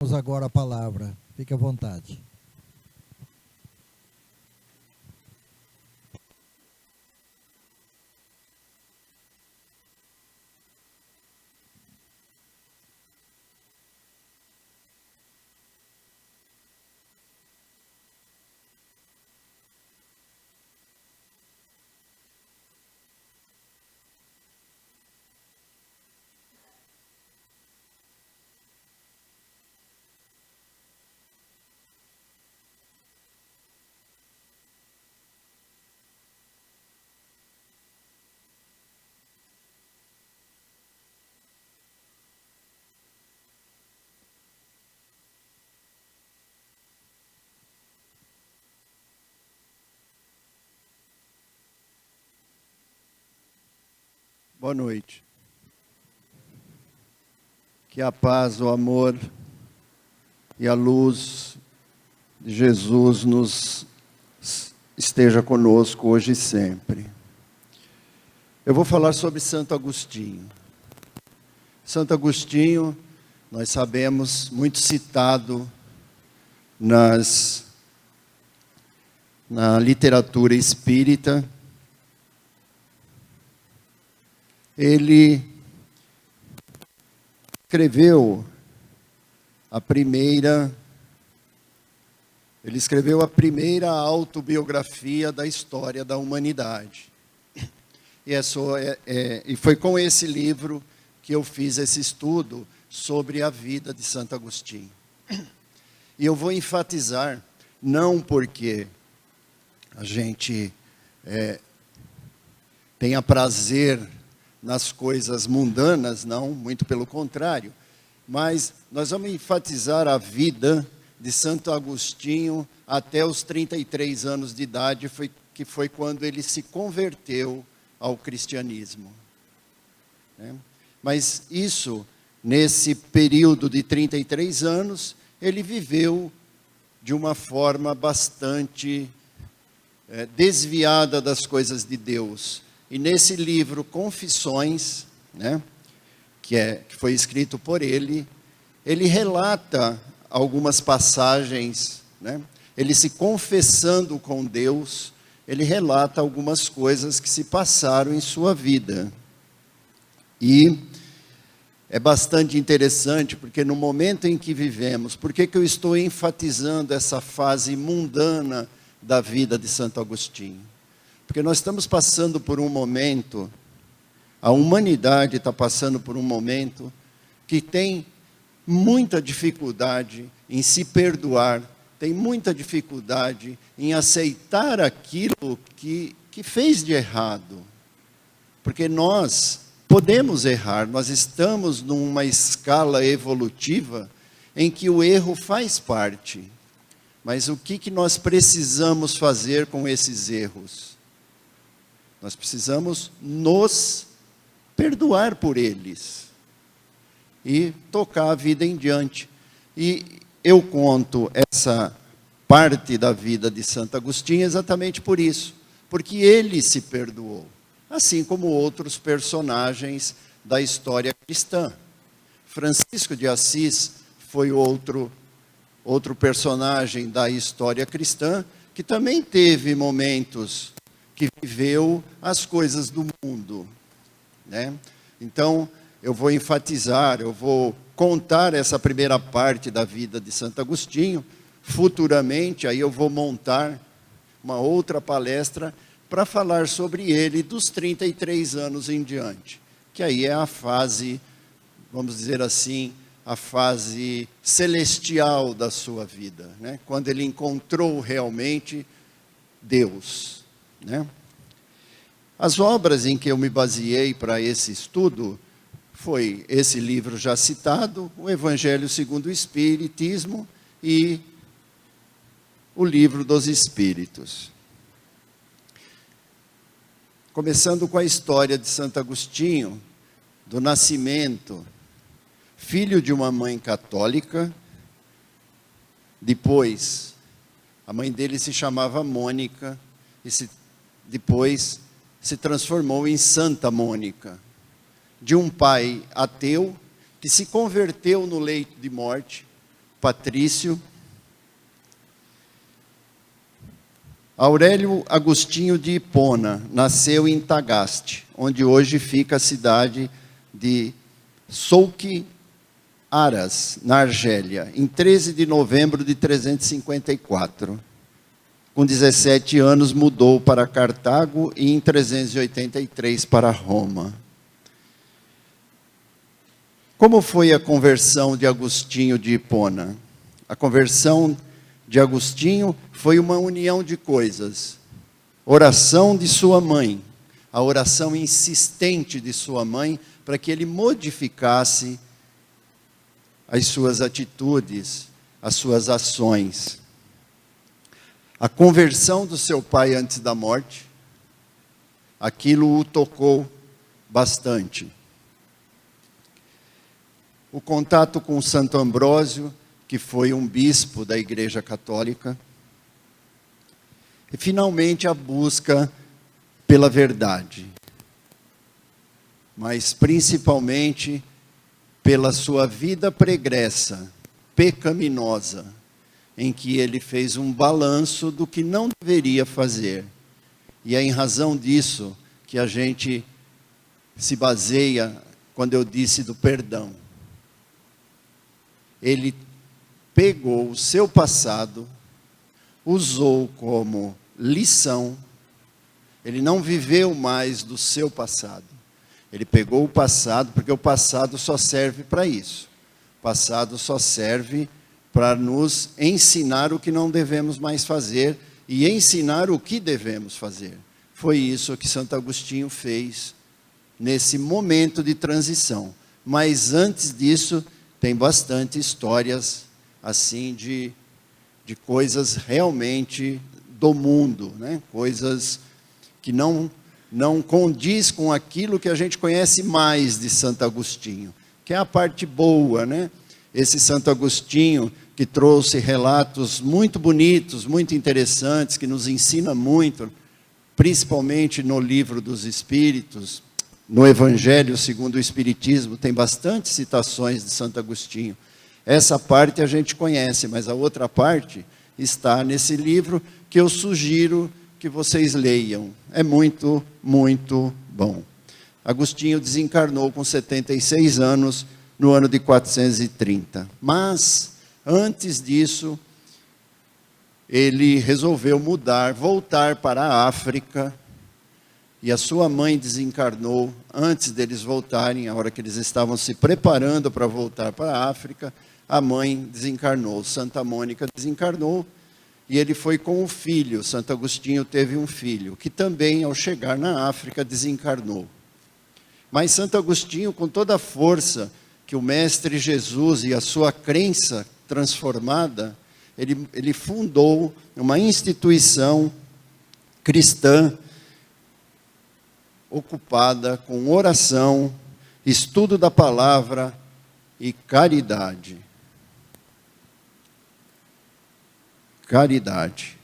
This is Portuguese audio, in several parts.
Vamos agora a palavra. Fique à vontade. Boa noite. Que a paz, o amor e a luz de Jesus esteja conosco hoje e sempre. Eu vou falar sobre Santo Agostinho. Santo Agostinho, nós sabemos, muito citado na literatura espírita. Ele escreveu a primeira autobiografia da história da humanidade. E foi com esse livro que eu fiz esse estudo sobre a vida de Santo Agostinho. E eu vou enfatizar, não porque a gente tenha prazer nas coisas mundanas, não, muito pelo contrário, mas nós vamos enfatizar a vida de Santo Agostinho até os 33 anos de idade, que foi quando ele se converteu ao cristianismo. Mas isso, nesse período de 33 anos, ele viveu de uma forma bastante desviada das coisas de Deus. E nesse livro, Confissões, que foi escrito por ele, ele relata algumas passagens, ele se confessando com Deus, ele relata algumas coisas que se passaram em sua vida. E é bastante interessante, porque no momento em que vivemos, por que eu estou enfatizando essa fase mundana da vida de Santo Agostinho? Porque nós estamos passando por um momento, a humanidade está passando por um momento que tem muita dificuldade em se perdoar, tem muita dificuldade em aceitar aquilo que fez de errado. Porque nós podemos errar, nós estamos numa escala evolutiva em que o erro faz parte. Mas o que nós precisamos fazer com esses erros? Nós precisamos nos perdoar por eles e tocar a vida em diante. E eu conto essa parte da vida de Santo Agostinho exatamente por isso, porque ele se perdoou, assim como outros personagens da história cristã. Francisco de Assis foi outro personagem da história cristã que também teve momentos que viveu as coisas do mundo, Então, eu vou enfatizar, eu vou contar essa primeira parte da vida de Santo Agostinho. Futuramente, aí eu vou montar uma outra palestra para falar sobre ele dos 33 anos em diante, que aí é a fase, vamos dizer assim, a fase celestial da sua vida, quando ele encontrou realmente Deus. As obras em que eu me baseei para esse estudo foi esse livro já citado, o Evangelho segundo o Espiritismo e o Livro dos Espíritos. Começando com a história de Santo Agostinho, do nascimento, filho de uma mãe católica, depois a mãe dele se chamava Mônica, e depois se transformou em Santa Mônica, de um pai ateu que se converteu no leito de morte patrício. Aurélio Agostinho de Hipona nasceu em Tagaste, onde hoje fica a cidade de Souque Aras, na Argélia, em 13 de novembro de 354. Com 17 anos mudou para Cartago e em 383 para Roma. Como foi a conversão de Agostinho de Hipona? A conversão de Agostinho foi uma união de coisas. Oração de sua mãe, a oração insistente de sua mãe para que ele modificasse as suas atitudes, as suas ações. A conversão do seu pai antes da morte, aquilo o tocou bastante. O contato com Santo Ambrósio, que foi um bispo da Igreja Católica. E, finalmente, a busca pela verdade. Mas, principalmente, pela sua vida pregressa, pecaminosa, em que ele fez um balanço do que não deveria fazer. E é em razão disso que a gente se baseia quando eu disse do perdão. Ele pegou o seu passado, usou como lição, ele não viveu mais do seu passado. Ele pegou o passado, porque o passado só serve para isso. O passado só serve para nos ensinar o que não devemos mais fazer e ensinar o que devemos fazer. Foi isso que Santo Agostinho fez nesse momento de transição. Mas antes disso, tem bastante histórias assim de coisas realmente do mundo, né? Coisas que não condiz com aquilo que a gente conhece mais de Santo Agostinho, que é a parte boa, né? Esse Santo Agostinho que trouxe relatos muito bonitos, muito interessantes, que nos ensina muito, principalmente no Livro dos Espíritos, no Evangelho segundo o Espiritismo, tem bastante citações de Santo Agostinho. Essa parte a gente conhece, mas a outra parte está nesse livro que eu sugiro que vocês leiam. É muito, muito bom. Agostinho desencarnou com 76 anos no ano de 430. Mas, antes disso, ele resolveu voltar para a África, e a sua mãe desencarnou antes deles voltarem, a hora que eles estavam se preparando para voltar para a África, a mãe desencarnou, Santa Mônica desencarnou, e ele foi com o filho. Santo Agostinho teve um filho, que também, ao chegar na África, desencarnou. Mas Santo Agostinho, com toda a força que o Mestre Jesus e a sua crença transformada, ele fundou uma instituição cristã ocupada com oração, estudo da palavra e caridade. Caridade.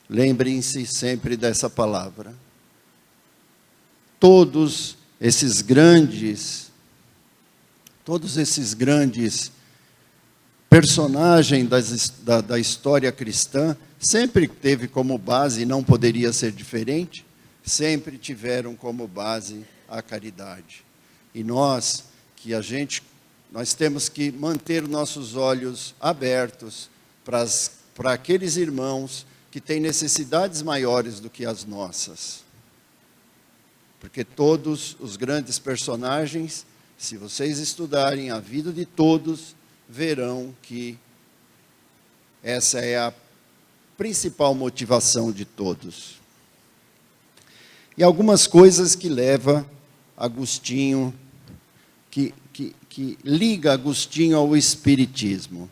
Lembrem-se sempre dessa palavra. Todos esses grandes personagens da história cristã sempre teve como base, e não poderia ser diferente, sempre tiveram como base a caridade. E nós temos que manter nossos olhos abertos para aqueles irmãos que têm necessidades maiores do que as nossas. Porque todos os grandes personagens, se vocês estudarem a vida de todos, verão que essa é a principal motivação de todos. E algumas coisas que leva Agostinho, que liga Agostinho ao Espiritismo.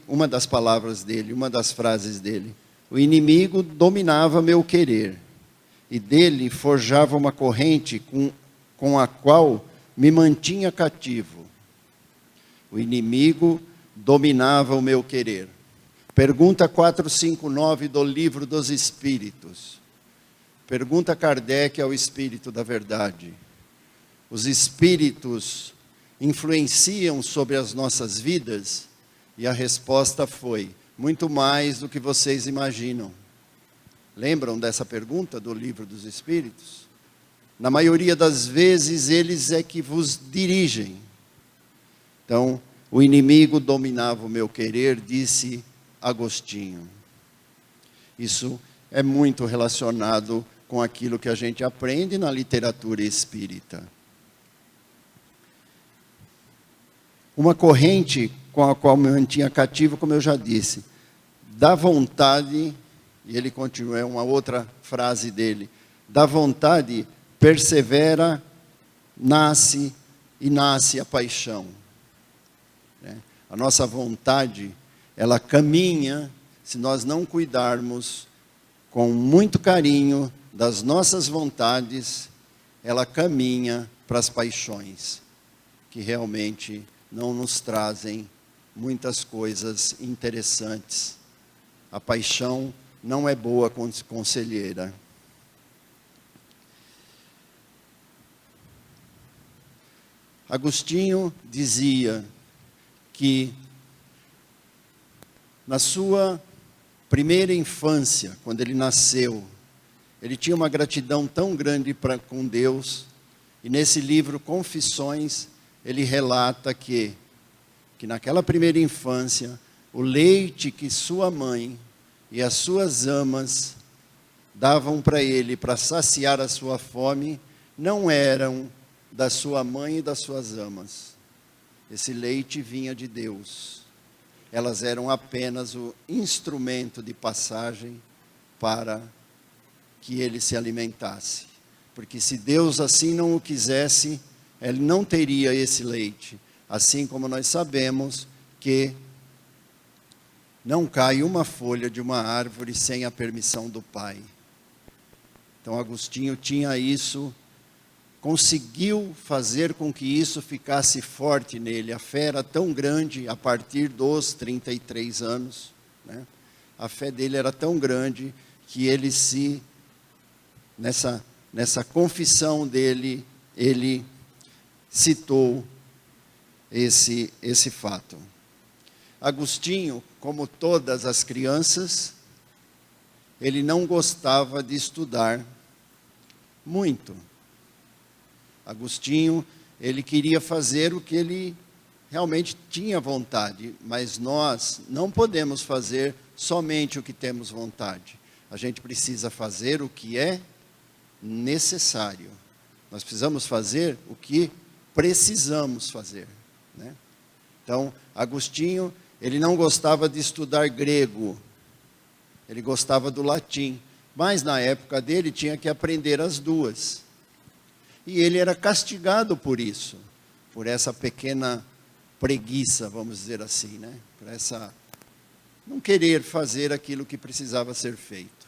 Uma das palavras dele, uma das frases dele: o inimigo dominava meu querer, e dele forjava uma corrente com a qual me mantinha cativo. O inimigo dominava o meu querer. Pergunta 459 do Livro dos Espíritos. Pergunta Kardec ao Espírito da Verdade: os espíritos influenciam sobre as nossas vidas? E a resposta foi: muito mais do que vocês imaginam. Lembram dessa pergunta do Livro dos Espíritos? Na maioria das vezes, eles é que vos dirigem. Então, o inimigo dominava o meu querer, disse Agostinho. Isso é muito relacionado com aquilo que a gente aprende na literatura espírita. Uma corrente com a qual me mantinha cativo, como eu já disse, da vontade, e ele continua, é uma outra frase dele, da vontade persevera, nasce e nasce a paixão. A nossa vontade, ela caminha, se nós não cuidarmos com muito carinho das nossas vontades, ela caminha para as paixões, que realmente não nos trazem muitas coisas interessantes. A paixão não é boa conselheira. Agostinho dizia que na sua primeira infância, quando ele nasceu, ele tinha uma gratidão tão grande com Deus, e nesse livro Confissões, ele relata que naquela primeira infância, o leite que sua mãe e as suas amas davam para ele para saciar a sua fome, não eram da sua mãe e das suas amas. Esse leite vinha de Deus. Elas eram apenas o instrumento de passagem para que ele se alimentasse. Porque se Deus assim não o quisesse, ele não teria esse leite. Assim como nós sabemos que não cai uma folha de uma árvore sem a permissão do Pai. Então Agostinho tinha isso, conseguiu fazer com que isso ficasse forte nele. A fé era tão grande a partir dos 33 anos, né? A fé dele era tão grande que ele nessa confissão dele, ele citou esse fato. Agostinho, como todas as crianças, ele não gostava de estudar muito. Agostinho, ele queria fazer o que ele realmente tinha vontade, mas nós não podemos fazer somente o que temos vontade. A gente precisa fazer o que é necessário. Nós precisamos fazer o que precisamos fazer, né? Então, Agostinho, ele não gostava de estudar grego, ele gostava do latim, mas na época dele tinha que aprender as duas. E ele era castigado por isso, por essa pequena preguiça, vamos dizer assim, né? Por essa não querer fazer aquilo que precisava ser feito.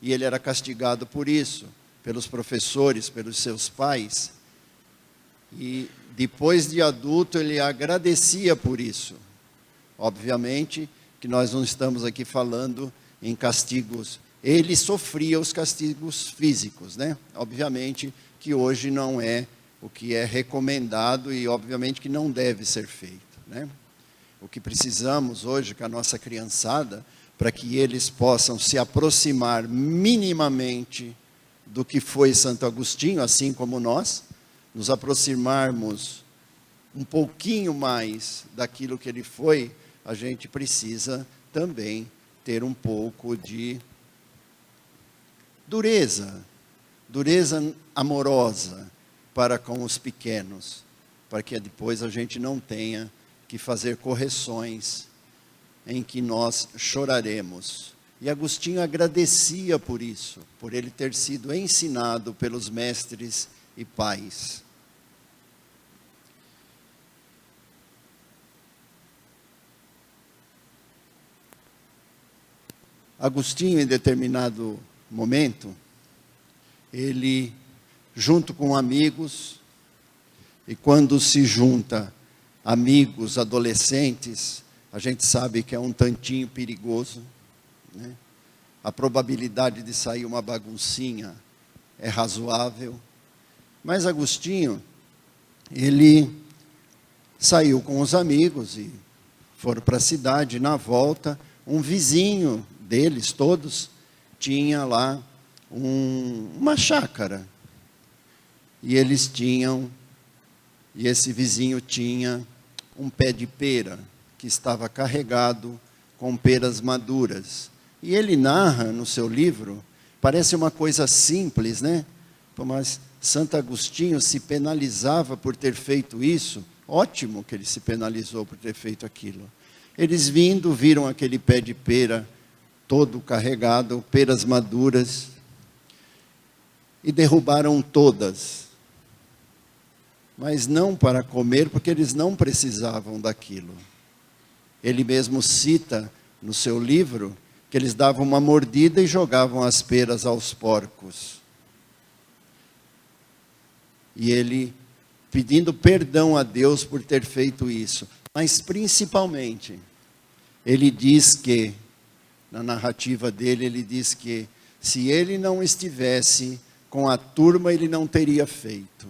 E ele era castigado por isso, pelos professores, pelos seus pais. E depois de adulto, ele agradecia por isso. Obviamente que nós não estamos aqui falando em castigos. Ele sofria os castigos físicos, né? Obviamente que hoje não é o que é recomendado e obviamente que não deve ser feito, né? O que precisamos hoje com a nossa criançada, para que eles possam se aproximar minimamente do que foi Santo Agostinho, assim como nós, nos aproximarmos um pouquinho mais daquilo que ele foi, a gente precisa também ter um pouco de dureza amorosa para com os pequenos, para que depois a gente não tenha que fazer correções em que nós choraremos. E Agostinho agradecia por isso, por ele ter sido ensinado pelos mestres e pais. Agostinho, em determinado momento, ele, junto com amigos, e quando se junta amigos, adolescentes, a gente sabe que é um tantinho perigoso, né? A probabilidade de sair uma baguncinha é razoável. Mas Agostinho, ele saiu com os amigos e foram para a cidade. Na volta, um vizinho deles todos tinha lá uma chácara. E esse vizinho tinha um pé de pera que estava carregado com peras maduras. E ele narra no seu livro, parece uma coisa simples, né? Mas Santo Agostinho se penalizava por ter feito isso. Ótimo que ele se penalizou por ter feito aquilo. Eles viram aquele pé de pera todo carregado, peras maduras, e derrubaram todas. Mas não para comer, porque eles não precisavam daquilo. Ele mesmo cita no seu livro que eles davam uma mordida e jogavam as peras aos porcos. E ele pedindo perdão a Deus por ter feito isso. Mas principalmente, ele diz que, na narrativa dele, ele diz que se ele não estivesse com a turma, ele não teria feito.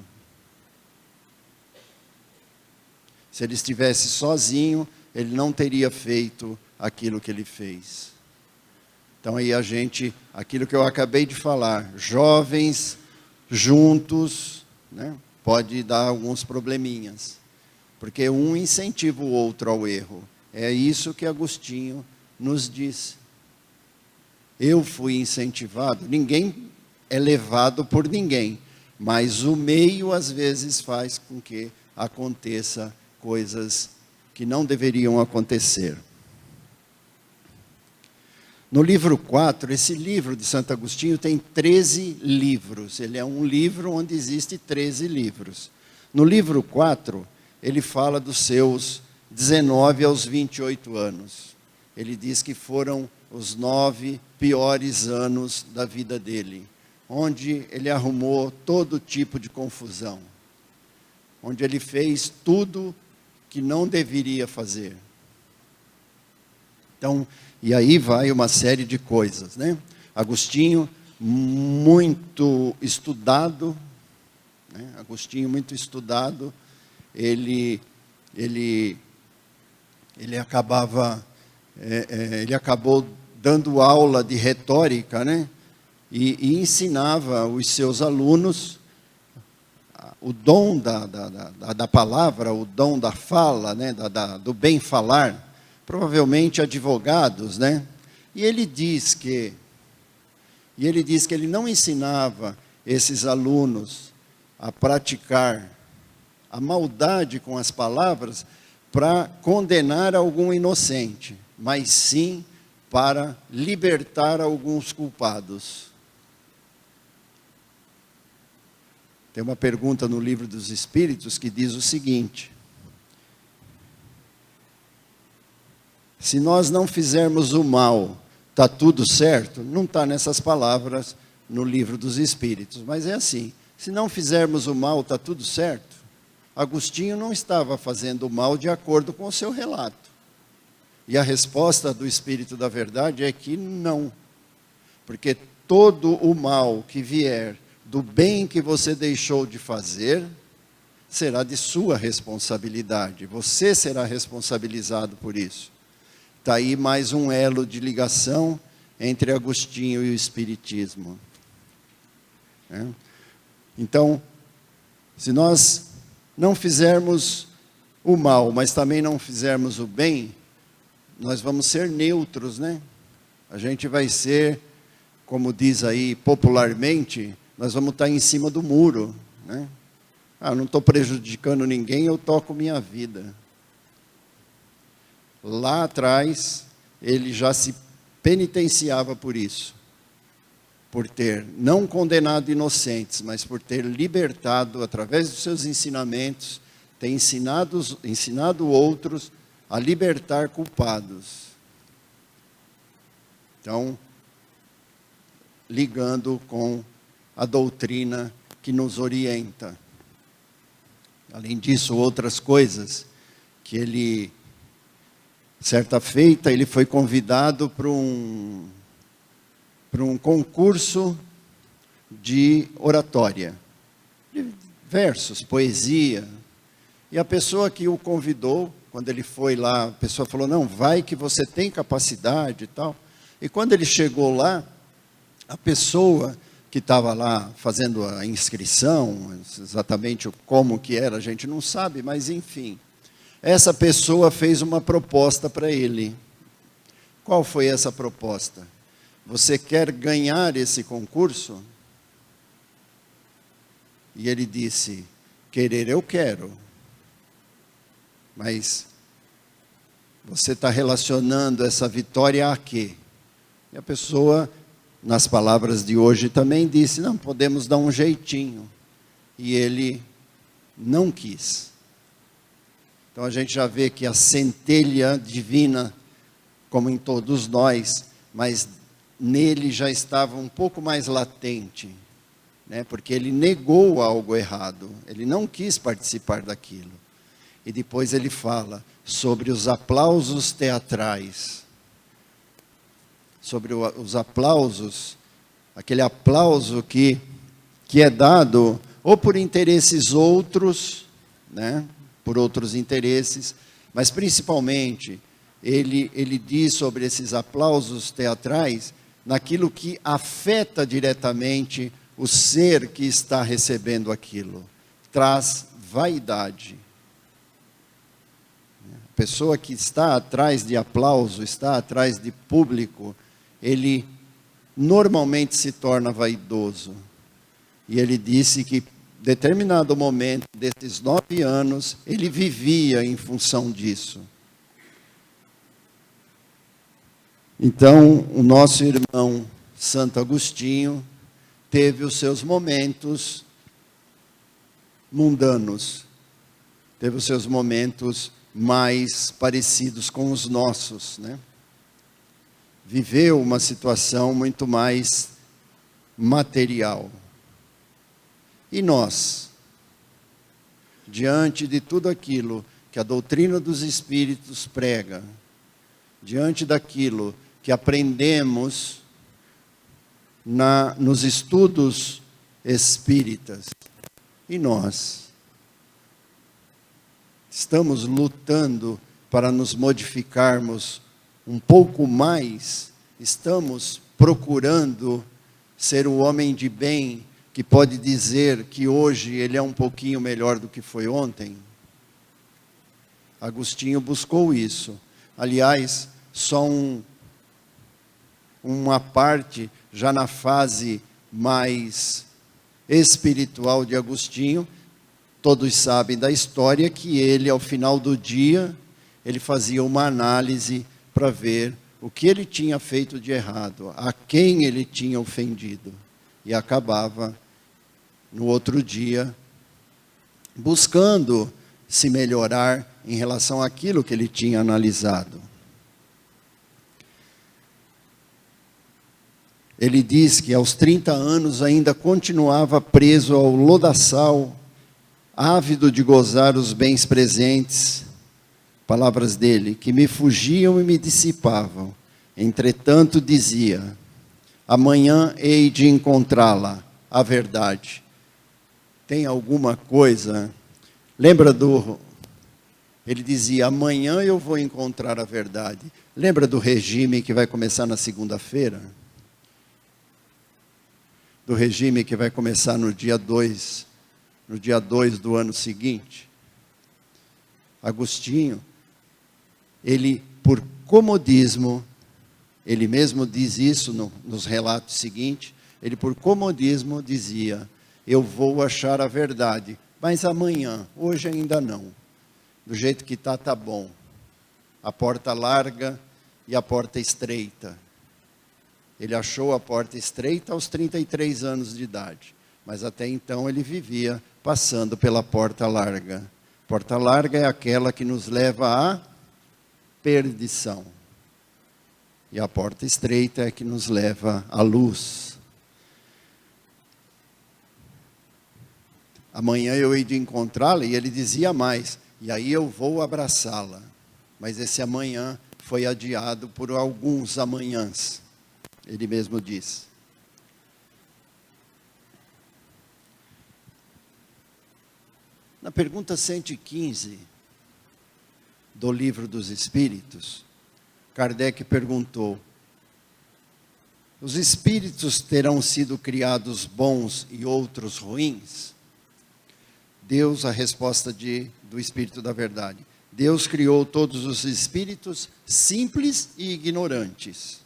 Se ele estivesse sozinho, ele não teria feito aquilo que ele fez. Então aí aquilo que eu acabei de falar, jovens juntos, né, pode dar alguns probleminhas. Porque um incentiva o outro ao erro. É isso que Agostinho nos diz. Eu fui incentivado, ninguém é levado por ninguém, mas o meio às vezes faz com que aconteça coisas que não deveriam acontecer. No livro 4, esse livro de Santo Agostinho tem 13 livros. Ele é um livro onde existe 13 livros. No livro 4, ele fala dos seus 19 aos 28 anos. Ele diz que foram os 9 piores anos da vida dele, onde ele arrumou todo tipo de confusão, onde ele fez tudo que não deveria fazer. Então, e aí vai uma série de coisas, né? Agostinho, muito estudado, né? Agostinho, muito estudado, ele acabou dando aula de retórica, né? E ensinava os seus alunos o dom da palavra, o dom da fala, né? Do bem falar. Provavelmente advogados, né? E ele diz que ele não ensinava esses alunos a praticar a maldade com as palavras para condenar algum inocente, mas sim para libertar alguns culpados. Tem uma pergunta no Livro dos Espíritos que diz o seguinte: se nós não fizermos o mal, está tudo certo? Não está nessas palavras no Livro dos Espíritos, mas é assim: se não fizermos o mal, está tudo certo? Agostinho não estava fazendo o mal de acordo com o seu relato. E a resposta do Espírito da Verdade é que não. Porque todo o mal que vier do bem que você deixou de fazer, será de sua responsabilidade. Você será responsabilizado por isso. Está aí mais um elo de ligação entre Agostinho e o Espiritismo. Então, se nós não fizermos o mal, mas também não fizermos o bem, nós vamos ser neutros, né? A gente vai ser, como diz aí popularmente, nós vamos estar em cima do muro, né? Não estou prejudicando ninguém, eu toco minha vida. Lá atrás, ele já se penitenciava por isso. Por ter não condenado inocentes, mas por ter libertado, através dos seus ensinamentos, ter ensinado outros a libertar culpados. Então, ligando com a doutrina que nos orienta. Além disso, outras coisas que ele, certa feita, ele foi convidado para um concurso de oratória, de versos, poesia. E a pessoa que o convidou quando ele foi lá, a pessoa falou, não, vai que você tem capacidade e tal. E quando ele chegou lá, a pessoa que estava lá fazendo a inscrição, exatamente como que era, a gente não sabe, mas enfim. Essa pessoa fez uma proposta para ele. Qual foi essa proposta? Você quer ganhar esse concurso? E ele disse, querer eu quero. Mas você está relacionando essa vitória a quê? E a pessoa, nas palavras de hoje também, disse, não, podemos dar um jeitinho. E ele não quis. Então a gente já vê que a centelha divina, como em todos nós, mas nele já estava um pouco mais latente, né? Porque ele negou algo errado, ele não quis participar daquilo. E depois ele fala sobre os aplausos teatrais, sobre os aplausos, aquele aplauso que é dado ou por interesses outros, né? Por outros interesses, mas principalmente ele diz sobre esses aplausos teatrais naquilo que afeta diretamente o ser que está recebendo aquilo, traz vaidade. A pessoa que está atrás de aplauso, está atrás de público, ele normalmente se torna vaidoso. E ele disse que determinado momento desses 9 anos, ele vivia em função disso. Então, o nosso irmão Santo Agostinho teve os seus momentos mundanos, teve os seus momentos mais parecidos com os nossos, né? Viveu uma situação muito mais material. E nós, diante de tudo aquilo que a doutrina dos Espíritos prega, diante daquilo que aprendemos nos estudos espíritas, e nós estamos lutando para nos modificarmos um pouco mais, estamos procurando ser o homem de bem, que pode dizer que hoje ele é um pouquinho melhor do que foi ontem? Agostinho buscou isso. Aliás, só uma parte, já na fase mais espiritual de Agostinho, todos sabem da história que ele, ao final do dia, ele fazia uma análise para ver o que ele tinha feito de errado, a quem ele tinha ofendido. E acabava, no outro dia, buscando se melhorar em relação àquilo que ele tinha analisado. Ele diz que aos 30 anos ainda continuava preso ao lodaçal, ávido de gozar os bens presentes, palavras dele, que me fugiam e me dissipavam. Entretanto dizia, amanhã hei de encontrá-la, a verdade. Tem alguma coisa, lembra ele dizia, amanhã eu vou encontrar a verdade. Lembra do regime que vai começar na segunda-feira? Do regime que vai começar no dia 2 do ano seguinte? Agostinho, ele, por comodismo, ele mesmo diz isso nos relatos seguintes, ele por comodismo dizia, eu vou achar a verdade, mas amanhã, hoje ainda não. Do jeito que está bom. A porta larga e a porta estreita. Ele achou a porta estreita aos 33 anos de idade, mas até então ele vivia passando pela porta larga. Porta larga é aquela que nos leva à perdição. E a porta estreita é que nos leva à luz. Amanhã eu hei de encontrá-la, e ele dizia mais, e aí eu vou abraçá-la. Mas esse amanhã foi adiado por alguns amanhãs. Ele mesmo diz. Na pergunta 115, do Livro dos Espíritos, Kardec perguntou: os espíritos terão sido criados bons e outros ruins? Deus, a resposta do Espírito da Verdade: Deus criou todos os espíritos simples e ignorantes,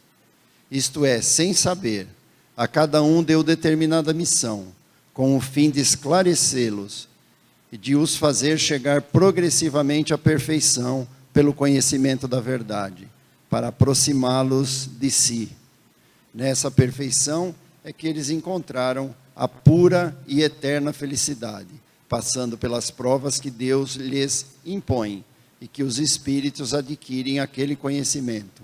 isto é, sem saber. A cada um deu determinada missão, com o fim de esclarecê-los e de os fazer chegar progressivamente à perfeição pelo conhecimento da verdade, para aproximá-los de si. Nessa perfeição é que eles encontraram a pura e eterna felicidade, passando pelas provas que Deus lhes impõe e que os espíritos adquirem aquele conhecimento.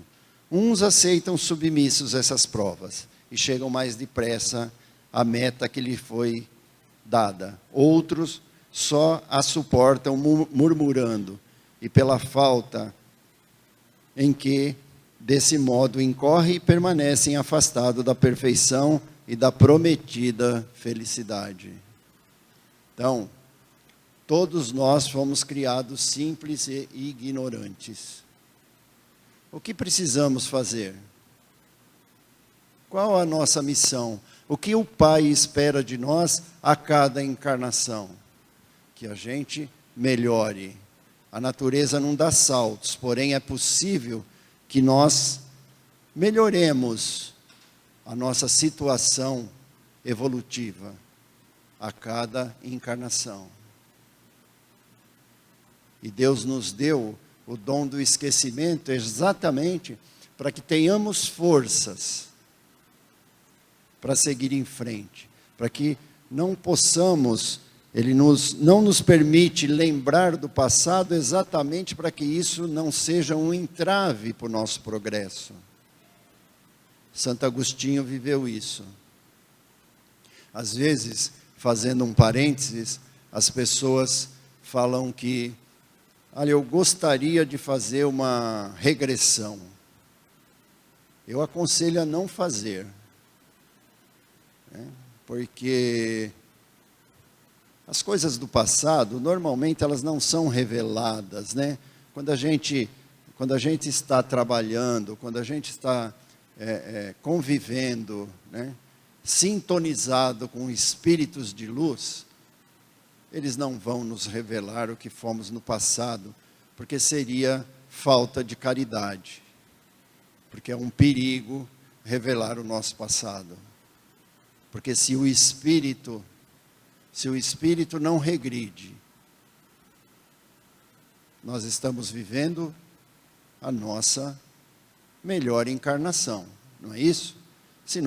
Uns aceitam submissos essas provas e chegam mais depressa à meta que lhe foi dada. Outros só a suportam murmurando e pela falta em que, desse modo, incorre e permanecem afastados da perfeição e da prometida felicidade. Então, todos nós fomos criados simples e ignorantes. O que precisamos fazer? Qual a nossa missão? O que o Pai espera de nós a cada encarnação? Que a gente melhore. A natureza não dá saltos, porém é possível que nós melhoremos a nossa situação evolutiva a cada encarnação. E Deus nos deu o dom do esquecimento exatamente para que tenhamos forças para seguir em frente, para que não possamos, Ele não nos permite lembrar do passado exatamente para que isso não seja um entrave para o nosso progresso. Santo Agostinho viveu isso. Às vezes, fazendo um parênteses, as pessoas falam que, olha, eu gostaria de fazer uma regressão. Eu aconselho a não fazer. Porque as coisas do passado, normalmente, elas não são reveladas, né? Quando a gente está trabalhando, quando a gente está convivendo, né? Sintonizado com espíritos de luz, eles não vão nos revelar o que fomos no passado, porque seria falta de caridade, porque é um perigo revelar o nosso passado. Porque se o espírito não regride, nós estamos vivendo a nossa melhor encarnação, não é isso? Se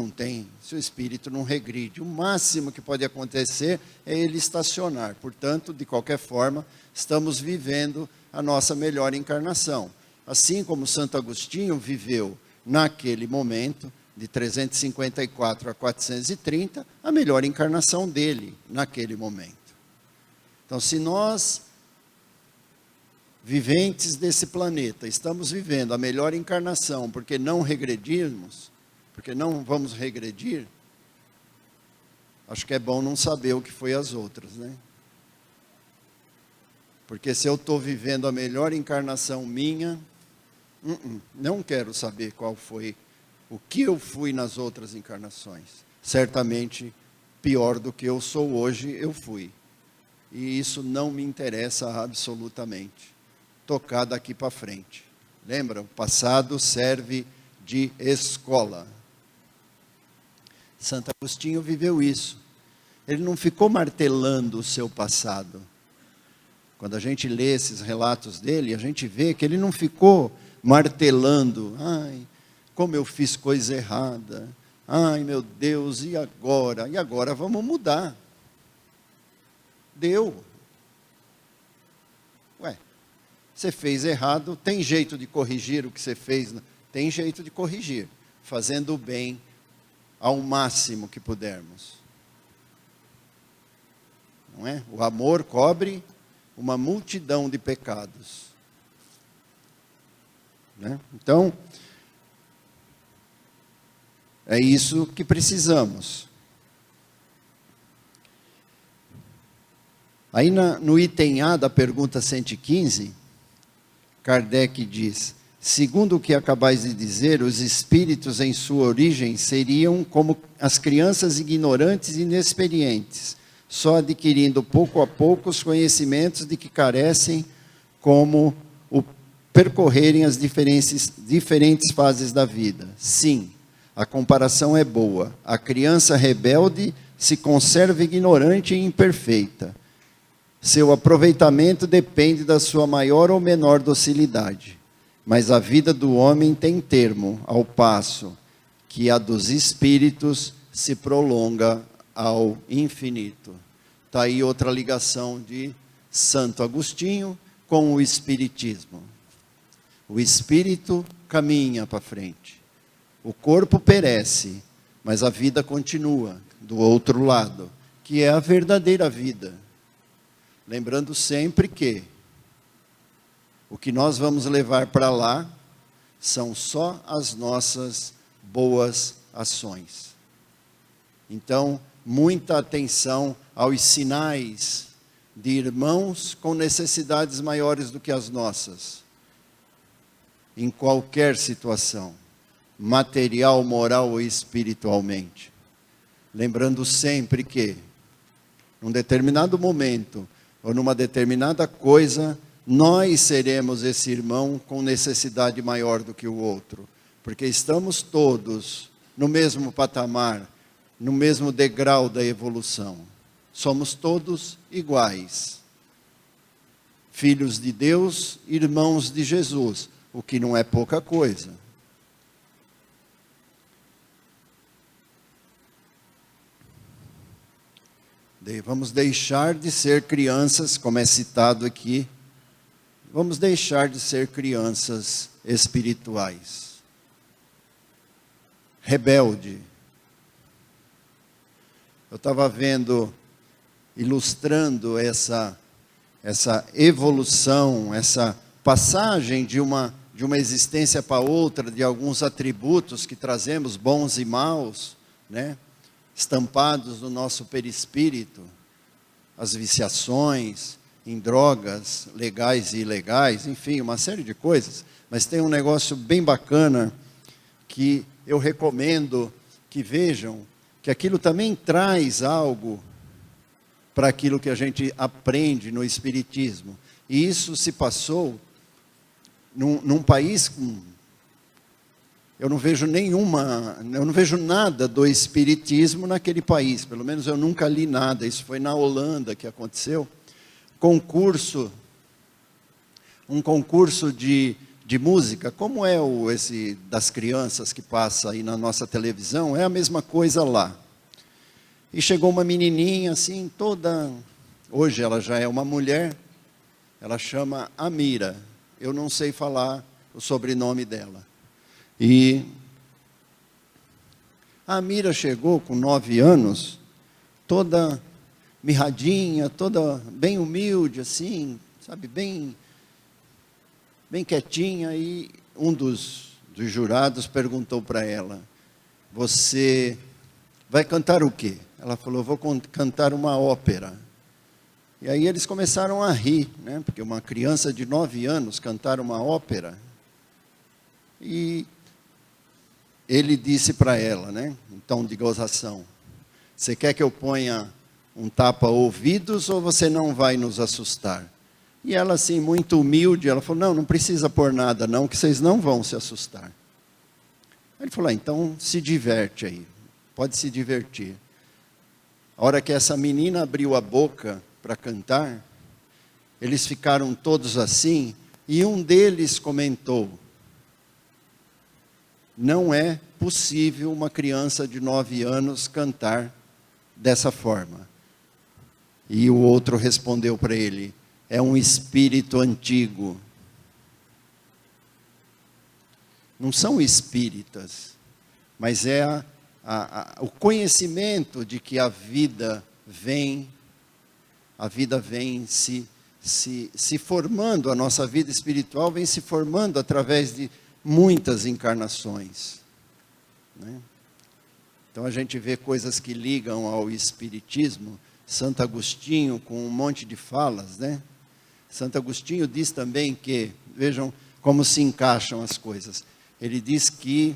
o espírito não regride, o máximo que pode acontecer é ele estacionar. Portanto, de qualquer forma, estamos vivendo a nossa melhor encarnação. Assim como Santo Agostinho viveu naquele momento, de 354 a 430, a melhor encarnação dele naquele momento. Então, se nós, viventes desse planeta, estamos vivendo a melhor encarnação porque não regredirmos, porque não vamos regredir, acho que é bom não saber o que foi as outras, né? Porque se eu estou vivendo a melhor encarnação minha, não quero saber qual foi o que eu fui nas outras encarnações. Certamente, pior do que eu sou hoje, eu fui. E isso não me interessa absolutamente. Tocar daqui para frente. Lembra? O passado serve de escola. Santo Agostinho viveu isso. Ele não ficou martelando o seu passado. Quando a gente lê esses relatos dele, a gente vê que ele não ficou martelando. Ai, como eu fiz coisa errada. Ai, meu Deus, e agora? E agora vamos mudar. Deu. Ué, você fez errado, tem jeito de corrigir o que você fez? Tem jeito de corrigir, fazendo o bem ao máximo que pudermos. Não é? O amor cobre uma multidão de pecados. Né? Então, é isso que precisamos. Aí no item A da pergunta 115, Kardec diz: segundo o que acabais de dizer, os espíritos em sua origem seriam como as crianças ignorantes e inexperientes, só adquirindo pouco a pouco os conhecimentos de que carecem, como o percorrerem as diferentes fases da vida. Sim, a comparação é boa. A criança rebelde se conserva ignorante e imperfeita. Seu aproveitamento depende da sua maior ou menor docilidade. Mas a vida do homem tem termo, ao passo que a dos espíritos se prolonga ao infinito. Está aí outra ligação de Santo Agostinho com o Espiritismo. O espírito caminha para frente. O corpo perece, mas a vida continua do outro lado, que é a verdadeira vida. Lembrando sempre que o que nós vamos levar para lá são só as nossas boas ações. Então, muita atenção aos sinais de irmãos com necessidades maiores do que as nossas. Em qualquer situação, material, moral ou espiritualmente. Lembrando sempre que, num determinado momento, ou numa determinada coisa, nós seremos esse irmão com necessidade maior do que o outro. Porque estamos todos no mesmo patamar, no mesmo degrau da evolução. Somos todos iguais. Filhos de Deus, irmãos de Jesus, o que não é pouca coisa. Vamos deixar de ser crianças, como é citado aqui, vamos deixar de ser crianças espirituais. Rebelde. Eu estava vendo, ilustrando essa evolução, essa passagem de uma existência para outra, de alguns atributos que trazemos, bons e maus, né? Estampados no nosso perispírito, as viciações em drogas legais e ilegais, enfim, uma série de coisas. Mas tem um negócio bem bacana que eu recomendo que vejam, que aquilo também traz algo para aquilo que a gente aprende no Espiritismo. E isso se passou num país com... Eu não vejo nada do Espiritismo naquele país, pelo menos eu nunca li nada, isso foi na Holanda que aconteceu. Um concurso de música, como é esse das crianças que passa aí na nossa televisão, é a mesma coisa lá. E chegou uma menininha assim, toda... Hoje ela já é uma mulher, ela chama Amira, eu não sei falar o sobrenome dela. E a Amira chegou com 9 anos, toda mirradinha, toda bem humilde, assim, sabe, bem quietinha. E um dos jurados perguntou para ela: você vai cantar o quê? Ela falou: vou cantar uma ópera. E aí eles começaram a rir, né? Porque uma criança de 9 anos cantar uma ópera. E ele disse para ela, né, em tom de gozação: você quer que eu ponha um tapa-ouvidos ou você não vai nos assustar? E ela, assim, muito humilde, ela falou: não precisa pôr nada não, que vocês não vão se assustar. Ele falou: então se diverte aí, pode se divertir. A hora que essa menina abriu a boca para cantar, eles ficaram todos assim, e um deles comentou: não é possível uma criança de 9 anos cantar dessa forma. E o outro respondeu para ele: é um espírito antigo. Não são espíritas, mas é o conhecimento de que a vida vem se formando, a nossa vida espiritual vem se formando através de muitas encarnações, né? Então a gente vê coisas que ligam ao Espiritismo. Santo Agostinho, com um monte de falas, né? Santo Agostinho diz também que vejam como se encaixam as coisas. Ele diz que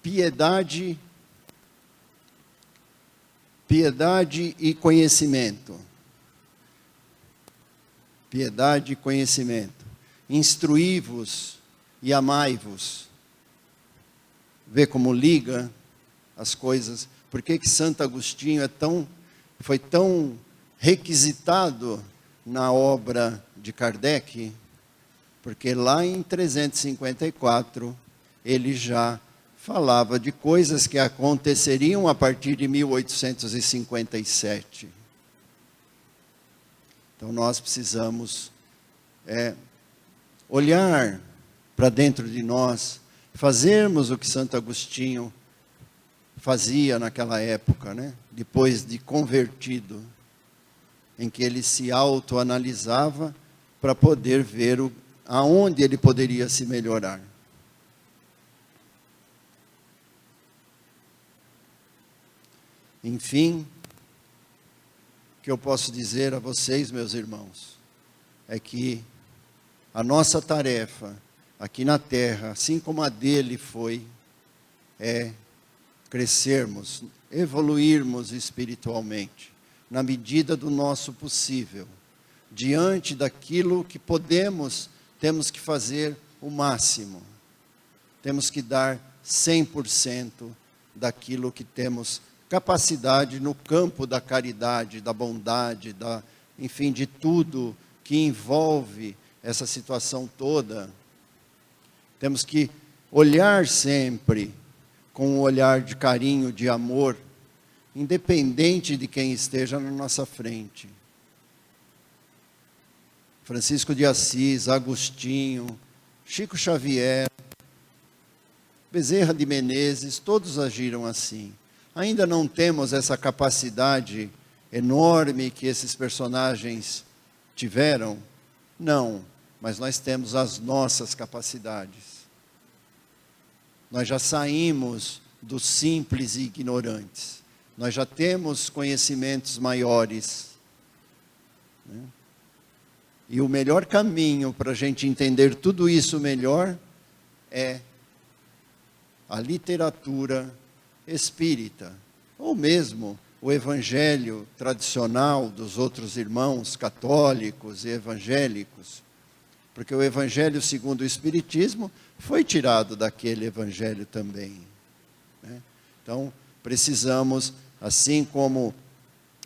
piedade e conhecimento. Piedade e conhecimento. Instruí-vos e amai-vos. Vê como liga as coisas. Por que Santo Agostinho foi tão requisitado na obra de Kardec? Porque lá em 354, ele já falava de coisas que aconteceriam a partir de 1857. Então nós precisamos olhar para dentro de nós, fazermos o que Santo Agostinho fazia naquela época, né? Depois de convertido, em que ele se autoanalisava para poder ver aonde ele poderia se melhorar. Enfim, o que eu posso dizer a vocês, meus irmãos, é que a nossa tarefa aqui na terra, assim como a dele foi, é crescermos, evoluirmos espiritualmente, na medida do nosso possível. Diante daquilo que podemos, temos que fazer o máximo. Temos que dar 100% daquilo que temos capacidade no campo da caridade, da bondade, enfim, de tudo que envolve essa situação toda. Temos que olhar sempre com um olhar de carinho, de amor, independente de quem esteja na nossa frente. Francisco de Assis, Agostinho, Chico Xavier, Bezerra de Menezes, todos agiram assim. Ainda não temos essa capacidade enorme que esses personagens tiveram? Não, mas nós temos as nossas capacidades. Nós já saímos dos simples e ignorantes. Nós já temos conhecimentos maiores, né? E o melhor caminho para a gente entender tudo isso melhor é a literatura espírita, ou mesmo o evangelho tradicional dos outros irmãos católicos e evangélicos, porque o evangelho segundo o Espiritismo foi tirado daquele evangelho também, né? Então, precisamos, assim como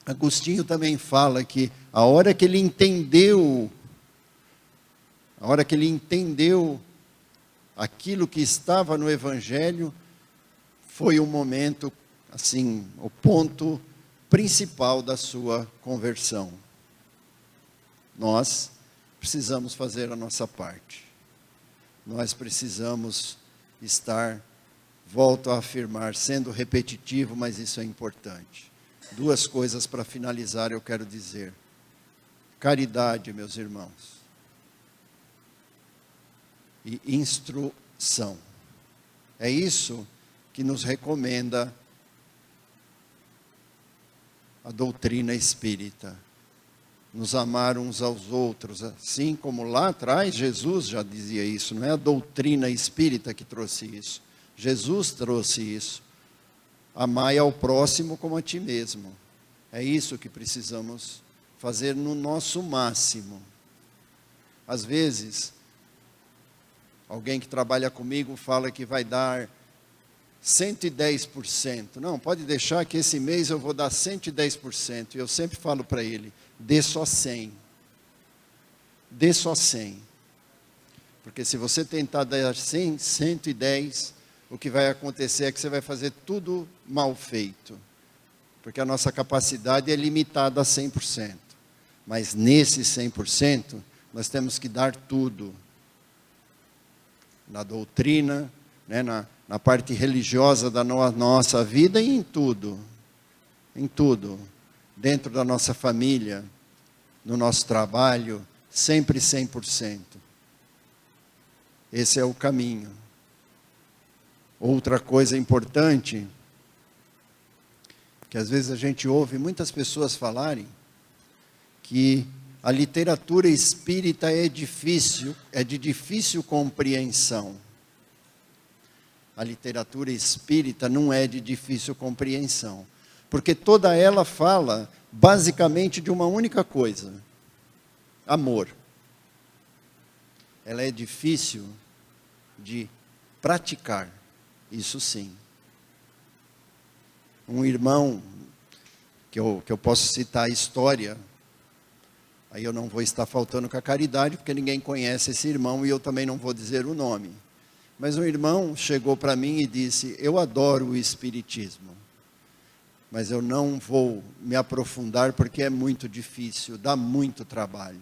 Agostinho também fala que a hora que ele entendeu aquilo que estava no evangelho, foi o momento, assim, o ponto principal da sua conversão. Nós precisamos fazer a nossa parte. Nós precisamos estar, volto a afirmar, sendo repetitivo, mas isso é importante. Duas coisas para finalizar eu quero dizer. Caridade, meus irmãos. E instrução. É isso que nos recomenda a doutrina espírita. Nos amar uns aos outros, assim como lá atrás Jesus já dizia isso. Não é a doutrina espírita que trouxe isso. Jesus trouxe isso. Amai ao próximo como a ti mesmo. É isso que precisamos fazer no nosso máximo. Às vezes, alguém que trabalha comigo fala que vai dar 110%. Não, pode deixar que esse mês eu vou dar 110%. E eu sempre falo para ele, dê só 100. Dê só 100. Porque se você tentar dar 100, 110, o que vai acontecer é que você vai fazer tudo mal feito. Porque a nossa capacidade é limitada a 100%. Mas nesse 100%, nós temos que dar tudo. Na doutrina, né, na parte religiosa da nossa vida e em tudo. Em tudo. Dentro da nossa família, no nosso trabalho, sempre 100%. Esse é o caminho. Outra coisa importante, que às vezes a gente ouve muitas pessoas falarem, que A literatura espírita é de difícil compreensão. A literatura espírita não é de difícil compreensão, porque toda ela fala basicamente de uma única coisa: amor. Ela é difícil de praticar, isso sim. Um irmão, que eu posso citar a história, aí eu não vou estar faltando com a caridade, porque ninguém conhece esse irmão e eu também não vou dizer o nome. Mas um irmão chegou para mim e disse: eu adoro o Espiritismo, mas eu não vou me aprofundar porque é muito difícil, dá muito trabalho.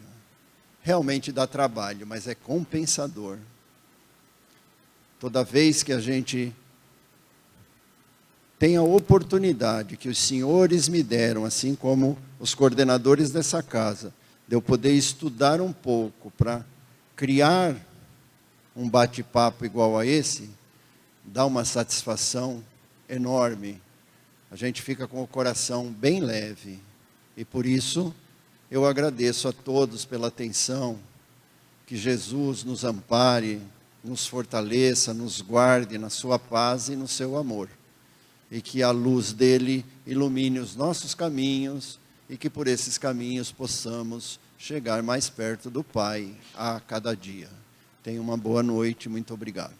Realmente dá trabalho, mas é compensador. Toda vez que a gente tem a oportunidade que os senhores me deram, assim como os coordenadores dessa casa, de eu poder estudar um pouco para criar um bate-papo igual a esse, dá uma satisfação enorme. A gente fica com o coração bem leve. E por isso, eu agradeço a todos pela atenção. Que Jesus nos ampare, nos fortaleça, nos guarde na sua paz e no seu amor. E que a luz dele ilumine os nossos caminhos e que por esses caminhos possamos chegar mais perto do Pai a cada dia. Tenha uma boa noite, muito obrigado.